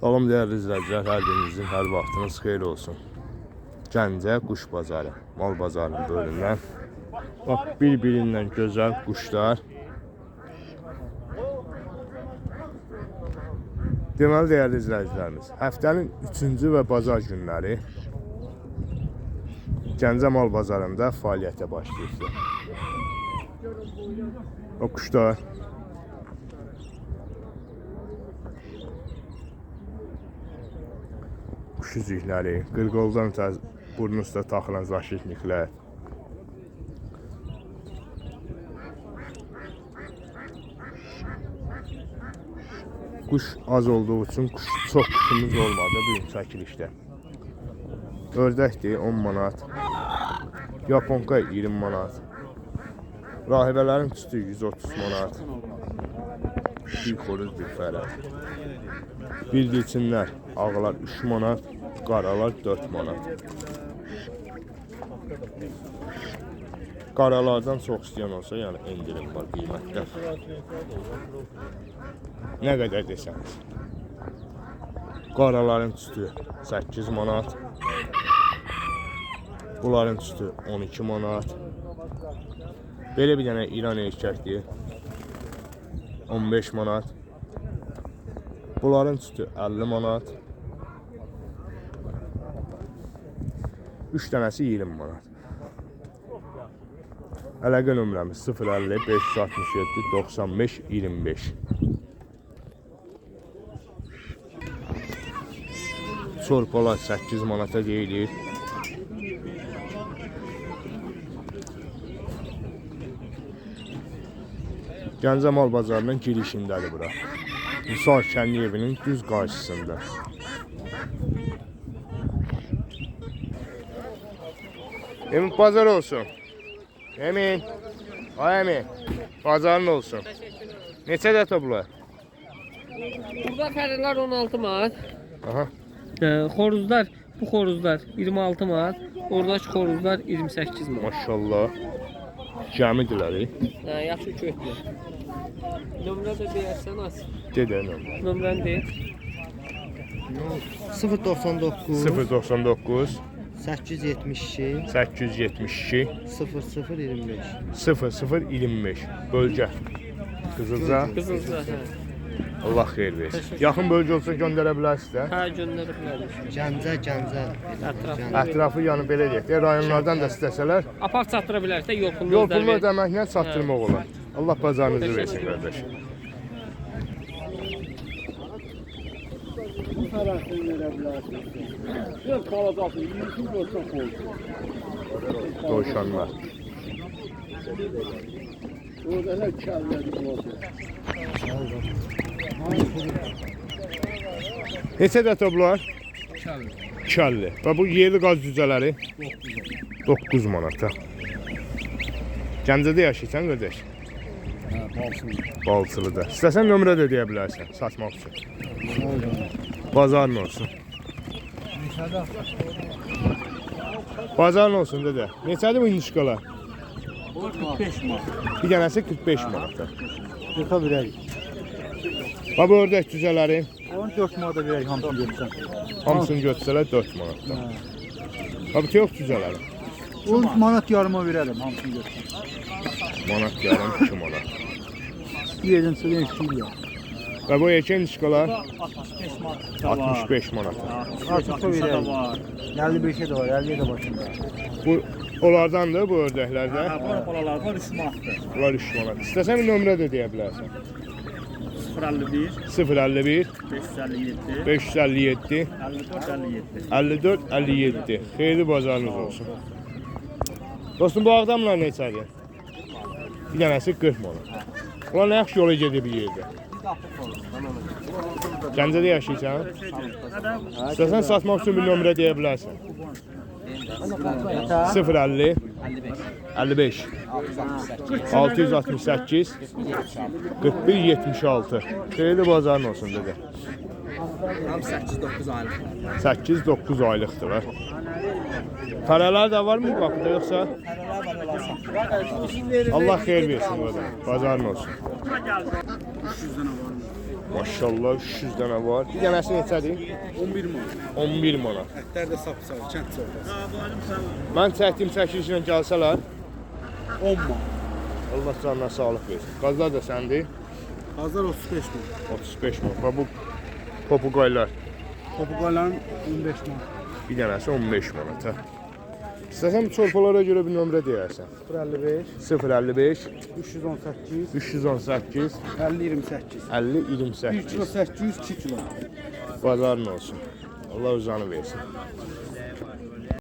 Salam değerli izləyicilər, hər birinizin hər vaxtınız xeyir olsun. Gəncə quş bazarı, mal bazarının bölümündən. Bax, bir-birindən gözəl quşlar. Deməli değerli izləyicilərimiz, həftənin 3-cü və bazar günləri Gəncə mal bazarında fəaliyyətə başlayır. O quşlar kuş üzükləri, qırqoldan burnunuzda taxılan zaşitniklər. Kuş az olduğu için çox kuşumuz olmadı bu gün çəkilişdə. Ördəkdir 10 manat, Yaponka 20 manat, rahibələrin tüstü 130 manat, bir xoruz bir fərə. Bildirçinlər, ağlar 3 manat, qaralar 4 manat. Qaralardan çox istəyən olsa, yəni indirim var qiymətdə. Nə qədər desəniz. Qaraların tüstü 8 manat. Bunların tüstü 12 manat. Belə bir dənə İran erkəkdir 15 manat. Bunların tüstü 50 manat. 3 dənəsi 20 manat. Əlaqə nömrəmiz 050 567 95 25. Çorpalar 8 manata deyilir. Gəncə mal bazarının girişindədir bura. Misal Şənli evinin düz qarşısında. Emin pazar olsun. Emin. Ay Emin. Pazarın olsun. Neçə dəfə bunlar? Burada fərələr 16 manat. Aha. Xoruzlar, bu xoruzlar 26 manat. Oradakı xoruzlar 28 manat. Maşallah. Cəmidirlər. Yaxşı kökdür. Nömrə də deyərsən az. Dedə nömrə. Nömrəni deyir. 099 099 872 872 0025 0025 bölgə. Qızılca. Qızılca. Allah xeyir versin. Yaxın bölgə olsa göndərə bilərsiniz də. Hə, göndərə bilərik. Gəncə Ətrafı. Ətrafı yəni belə deyək də, rayonlardan da istəsələr Apar çatdıra bilərsə yol pulunu yol pulu ödəməklə çatdırmaq olar. Allah bazarınızı versin qardaş. Bu tarafını verə bilərsiniz. Yox, qalacaqsın, yürüsün görsən olsun. Dovşanlar. Orada nə kəllədi olsun. Neçə dəfə bunlar? Kəlli. Və bu yerli qaz cücələri 9 manata. Gəncədə yaşayırsan qardaş? Hə, balsın. Balçılıda. İstəsən nömrə də deyə bilərsən satmaq üçün. Bazarın olsun. Bazarın olsun dedə. Neçədir bu indişqalar? 45 manat. Bir dənəsi 45 manata. Yıxa verək. Bax bu ördək cücələri 14 manata verək hamısını götürsən. hamısını götürsələr 4 manatdan. Bax bu yox cücələri. 10 manat yarıma verərəm hamısını götürsən. Manat yarım 2 manat. Yerin suyun işçiliyə. Və bu erkək indişqalar 65 manat. 65 manata. Artıq verərəm. 55'e de var, 50'ye de başında. Bu onlardandır bu ördəklərdə. Balalar var 3 manatdır. Bunlar 3 manat. İstəsən bir nömrə də deyə bilərsən. 051 051 557 557 54 57. 54 57. Xeyirli bazarınız olsun. Dostum bu ağdamlar neçədir? Bir dənəsi 40 manat. Ulan nə yaxşı yola gedir bir yerdə. Gəncədə yaşayırsan? İstəsən satmaq üçün bir nömrə deyə bilərsən. 050 55 668 41 76. Xeyirli bazarın olsun dedi. Tam 8-9 aylık. 8-9 aylıqdır. Fərələr də var mı qapıda yoxsa? Allah xeyir versin orada. Bazarın olsun. Maşallah 300 dənə var. Bir dənəsi neçədir? 11 manat. 11 manat. Ətlər də sapsarı, kənd çorbası. Mən çəkdiyim çəkilişlə gəlsələr, 10 manat. Allah canına sağlıq versin. Qazlar da səndir. Hazır 35 manat. 35 manat. Və bu popuqaylar Papuqayların 15 manat. bir dənəsi 15 manat. Hə. İstəsən bu çorbalara görə bir nömrə deyərsən. 055 055 318 318 50 28. 50 1 kilo 28. 800 2 kilo. Bazarın olsun. Allah uzanı versin.